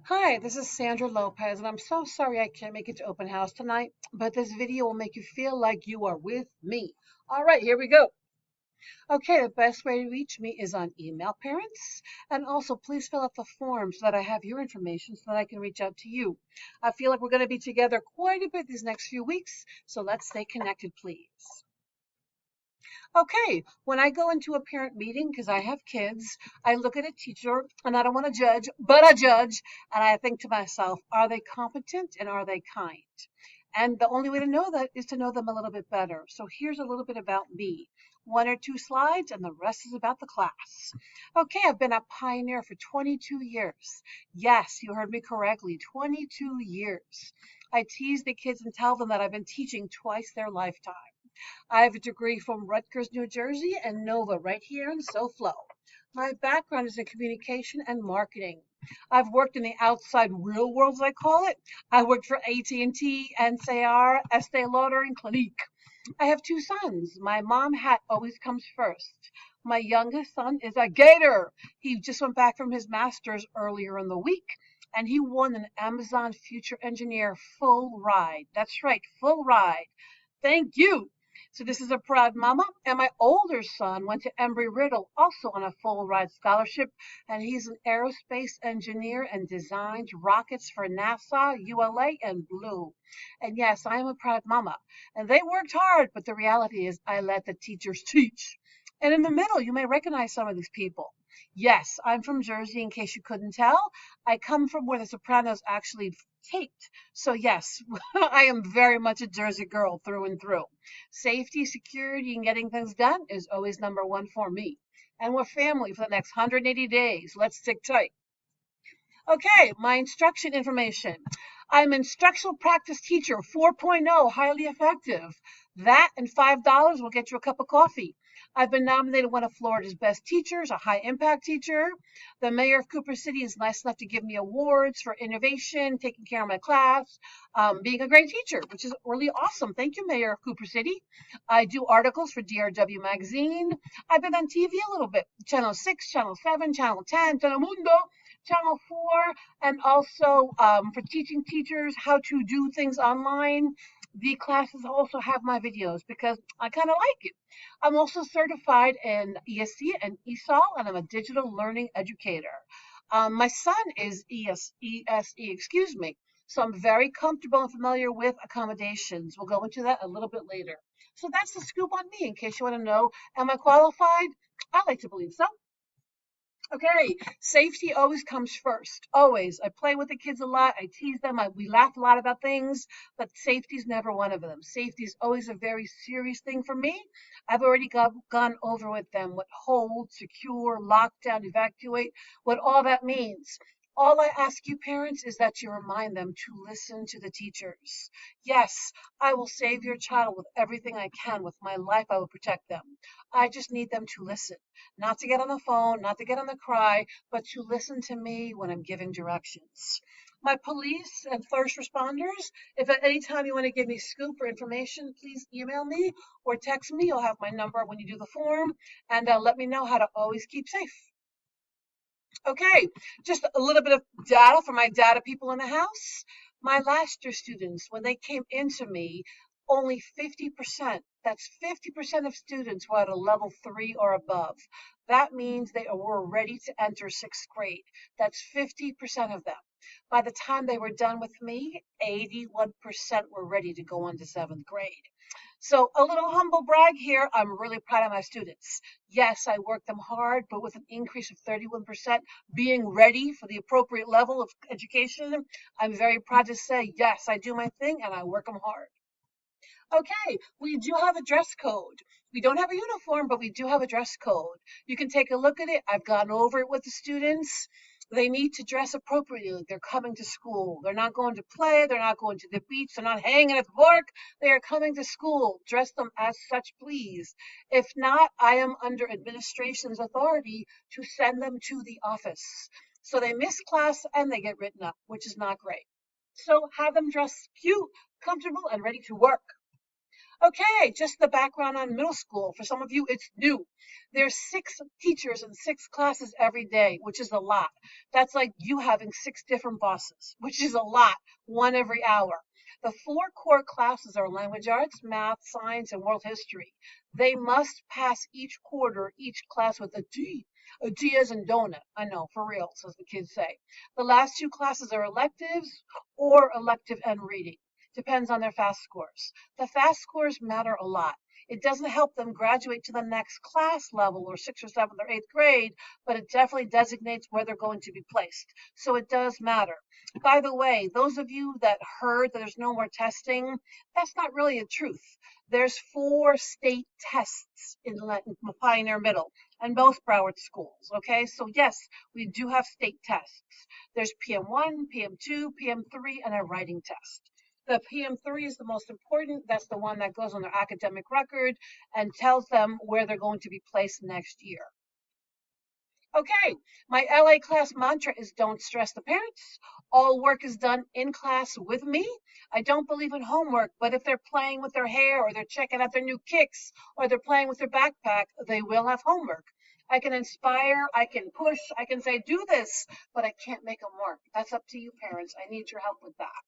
Hi, this is Sandra Lopez, and I'm so sorry I can't make it to open house tonight, but this video will make you feel like you are with me. All right, here we go. Okay, the best way to reach me is on email, parents, and also please fill out the form so that I have your information so that I can reach out to you. I feel like we're going to be together quite a bit these next few weeks, so let's stay connected, please. Okay, when I go into a parent meeting, because I have kids, I look at a teacher and I don't want to judge, but I judge. And I think to myself, are they competent and are they kind? And the only way to know that is to know them a little bit better. So here's a little bit about me. One or two slides, and the rest is about the class. Okay, I've been a pioneer for 22 years. Yes, you heard me correctly, 22 years. I tease the kids and tell them that I've been teaching twice their lifetime. I have a degree from Rutgers, New Jersey, and Nova right here in SoFlo. My background is in communication and marketing. I've worked in the outside real world, as I call it. I worked for AT&T, NCR, Estee Lauder, and Clinique. I have two sons. My mom hat always comes first. My youngest son is a Gator. He just went back from his master's earlier in the week, and he won an Amazon Future Engineer full ride. That's right, full ride. Thank you. So this is a proud mama. And my older son went to Embry-Riddle, also on a full ride scholarship, and he's an aerospace engineer and designed rockets for NASA, ULA, and Blue. And yes, I am a proud mama. And they worked hard, but the reality is I let the teachers teach. And in the middle, you may recognize some of these people. Yes, I'm from Jersey, in case you couldn't tell. I come from where the Sopranos actually taped. So yes, I am very much a Jersey girl through and through. Safety, security, and getting things done is always number one for me. And we're family for the next 180 days. Let's stick tight. Okay, my instruction information. I'm instructional practice teacher 4.0, highly effective. That and $5 will get you a cup of coffee. I've been nominated one of Florida's best teachers, a high impact teacher. The mayor of Cooper City is nice enough to give me awards for innovation, taking care of my class, being a great teacher, which is really awesome. Thank you, Mayor of Cooper City. I do articles for DRW Magazine. I've been on TV a little bit, Channel 6, Channel 7, Channel 10, Telemundo, Channel 4, and also for teaching teachers how to do things online. The classes also have my videos because I kind of like it. I'm also certified in ESC and ESOL, and I'm a digital learning educator. My son is ESE, excuse me. So I'm very comfortable and familiar with accommodations. We'll go into that a little bit later. So that's the scoop on me in case you want to know, am I qualified? I like to believe so. Okay, safety always comes first. Always. I play with the kids a lot. I tease them. We laugh a lot about things, but safety is never one of them. Safety is always a very serious thing for me. I've already gone over with them what hold, secure, lockdown, evacuate, what all that means. All I ask you, parents, is that you remind them to listen to the teachers. Yes, I will save your child with everything I can. With my life, I will protect them. I just need them to listen. Not to get on the phone, not to get on the cry, but to listen to me when I'm giving directions. My police and first responders, if at any time you want to give me scoop or information, please email me or text me. You'll have my number when you do the form, and let me know how to always keep safe. Okay, just a little bit of data for my data people in the house. My last year students, when they came into me, only 50%, that's 50% of students were at a level 3 or above. That means they were ready to enter sixth grade. That's 50% of them. By the time they were done with me, 81% were ready to go on to seventh grade. So a little humble brag here. I'm really proud of my students. Yes, I worked them hard, but with an increase of 31% being ready for the appropriate level of education, I'm very proud to say, yes, I do my thing and I work them hard. Okay, we do have a dress code. We don't have a uniform, but we do have a dress code. You can take a look at it. I've gone over it with the students. They need to dress appropriately. They're coming to school. They're not going to play. They're not going to the beach. They're not hanging at the park. They are coming to school. Dress them as such, please. If not, I am under administration's authority to send them to the office. So they miss class and they get written up, which is not great. So have them dress cute, comfortable, and ready to work. Okay, just the background on middle school. For some of you, it's new. There's 6 teachers and 6 classes every day, which is a lot. That's like you having 6 different bosses, which is a lot, one every hour. The 4 core classes are language arts, math, science, and world history. They must pass each quarter, each class with a D as in donut. I know, for real, as the kids say. The last 2 classes are electives or elective and reading. Depends on their FAST scores. The FAST scores matter a lot. It doesn't help them graduate to the next class level or 6th or 7th or 8th grade, but it definitely designates where they're going to be placed. So it does matter. By the way, those of you that heard that there's no more testing, that's not really a truth. There's 4 state tests in Pioneer Middle and both Broward schools. Okay, so yes, we do have state tests. There's PM1, PM2, PM3, and a writing test. The PM3 is the most important. That's the one that goes on their academic record and tells them where they're going to be placed next year. Okay, my LA class mantra is don't stress the parents. All work is done in class with me. I don't believe in homework, but if they're playing with their hair or they're checking out their new kicks or they're playing with their backpack, they will have homework. I can inspire, I can push, I can say, do this, but I can't make them work. That's up to you, parents. I need your help with that.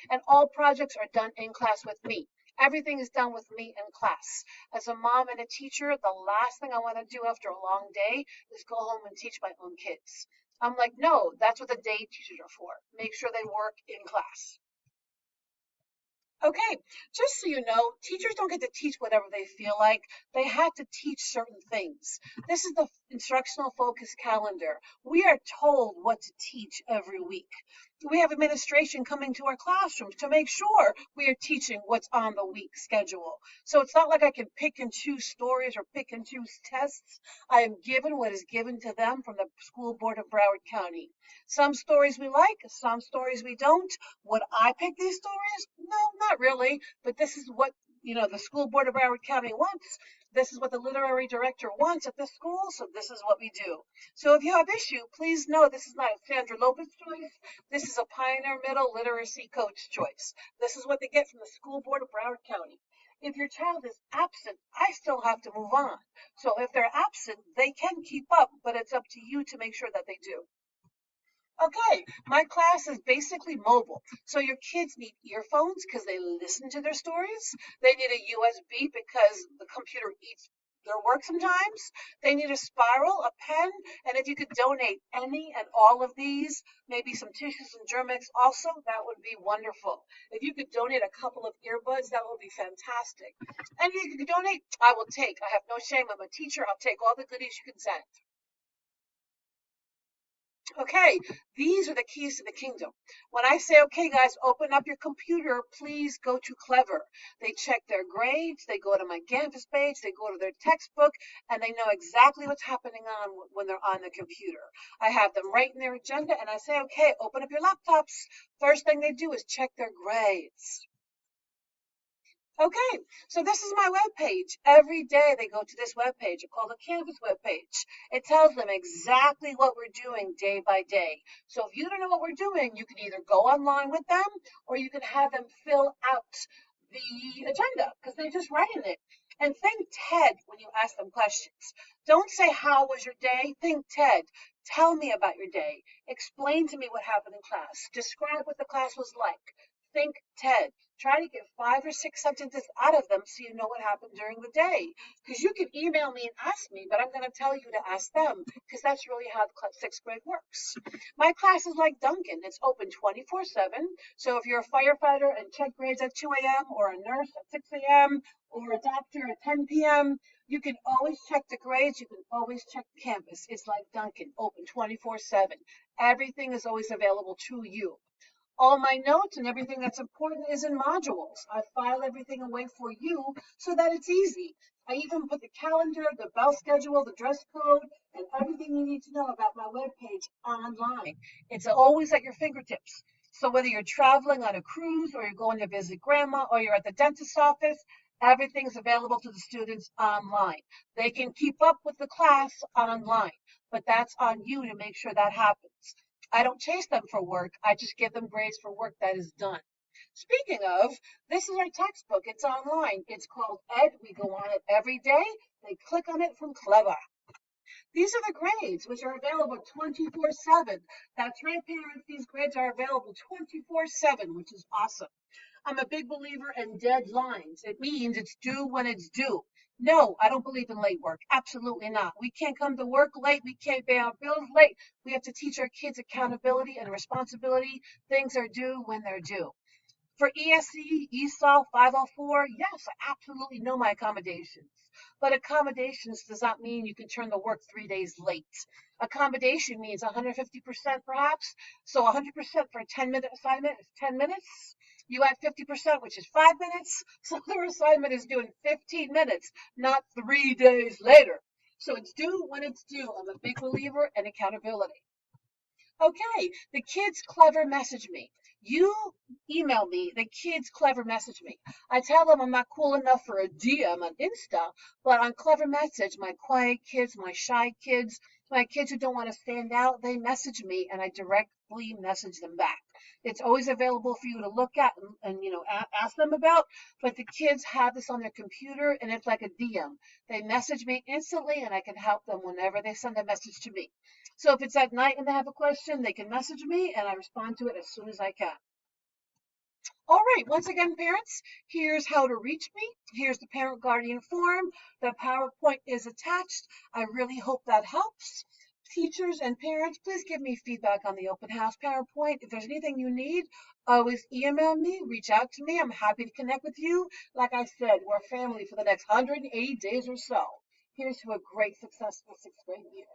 And all projects are done in class with me. Everything is done with me in class. As a mom and a teacher, the last thing I want to do after a long day is go home and teach my own kids. I'm like, no, that's what the day teachers are for. Make sure they work in class. Okay, just so you know, teachers don't get to teach whatever they feel like. They have to teach certain things. This is the instructional focus calendar. We are told what to teach every week. We have administration coming to our classrooms to make sure we are teaching what's on the week schedule. So it's not like I can pick and choose stories or pick and choose tests. I am given what is given to them from the school board of Broward County. Some stories we like, some stories we don't. Would I pick these stories? No, not really. But this is what, the school board of Broward County wants. This is what the literary director wants at the school, so this is what we do. So if you have issue, please know this is not a Sandra Lopez choice. This is a Pioneer Middle literacy coach choice. This is what they get from the school board of Broward County. If your child is absent, I still have to move on. So if they're absent, they can keep up, but it's up to you to make sure that they do. Okay, my class is basically mobile. So your kids need earphones because they listen to their stories. They need a USB because the computer eats their work sometimes. They need a spiral, a pen, and if you could donate any and all of these, maybe some tissues and Germex also, that would be wonderful. If you could donate a couple of earbuds, that would be fantastic. And if you could donate, I will take. I have no shame. I'm a teacher. I'll take all the goodies you can send. Okay, these are the keys to the kingdom. When I say, okay, guys, open up your computer, please go to Clever. They check their grades, they go to my Canvas page, they go to their textbook, and they know exactly what's happening on when they're on the computer. I have them right in their agenda, and I say, okay, open up your laptops. First thing they do is check their grades. Okay, so this is my web page. Every day they go to this web page. It's called a Canvas web page. It tells them exactly what we're doing day by day. So if you don't know what we're doing, you can either go online with them or you can have them fill out the agenda because they just write in it. And think Ted when you ask them questions. Don't say, how was your day? Think Ted. Tell me about your day. Explain to me what happened in class. Describe what the class was like. Think Ted. Try to get 5 or 6 sentences out of them so you know what happened during the day. Because you can email me and ask me, but I'm going to tell you to ask them because that's really how the 6th grade works. My class is like Duncan. It's open 24/7. So if you're a firefighter and check grades at 2 a.m. or a nurse at 6 a.m. or a doctor at 10 p.m., you can always check the grades. You can always check the campus. It's like Duncan, open 24/7. Everything is always available to you. All my notes and everything that's important is in modules. I file everything away for you so that it's easy. I even put the calendar, the bell schedule, the dress code, and everything you need to know about my webpage online. It's always at your fingertips. So whether you're traveling on a cruise or you're going to visit grandma or you're at the dentist's office, everything's available to the students online. They can keep up with the class online, but that's on you to make sure that happens. I don't chase them for work. I just give them grades for work that is done. Speaking of, this is our textbook. It's online. It's called Ed. We go on it every day. They click on it from Clever. These are the grades, which are available 24/7. That's right, parents. These grades are available 24/7, which is awesome. I'm a big believer in deadlines. It means it's due when it's due. No, I don't believe in late work. Absolutely not. We can't come to work late. We can't pay our bills late. We have to teach our kids accountability and responsibility. Things are due when they're due. For ESC, ESOL 504, yes, I absolutely know my accommodations. But accommodations does not mean you can turn the work 3 days late. Accommodation means 150% perhaps. So 100% for a 10-minute assignment is 10 minutes. You add 50%, which is 5 minutes. So their assignment is due in 15 minutes, not 3 days later. So it's due when it's due. I'm a big believer in accountability. Okay, the kids clever message me. You email me, the kids clever message me. I tell them I'm not cool enough for a DM on Insta, but on clever message, my quiet kids, my shy kids, my kids who don't want to stand out, they message me and I directly message them back. It's always available for you to look at and ask them about, but the kids have this on their computer and it's like a DM. They message me instantly and I can help them whenever they send a message to me. So if it's at night and they have a question, they can message me and I respond to it as soon as I can. All right, once again, parents, here's how to reach me. Here's the parent guardian form. The PowerPoint is attached. I really hope that helps. Teachers and parents, please give me feedback on the open house PowerPoint. If there's anything you need, always email me, reach out to me. I'm happy to connect with you. Like I said, we're family for the next 180 days or so. Here's to a great, successful sixth grade year.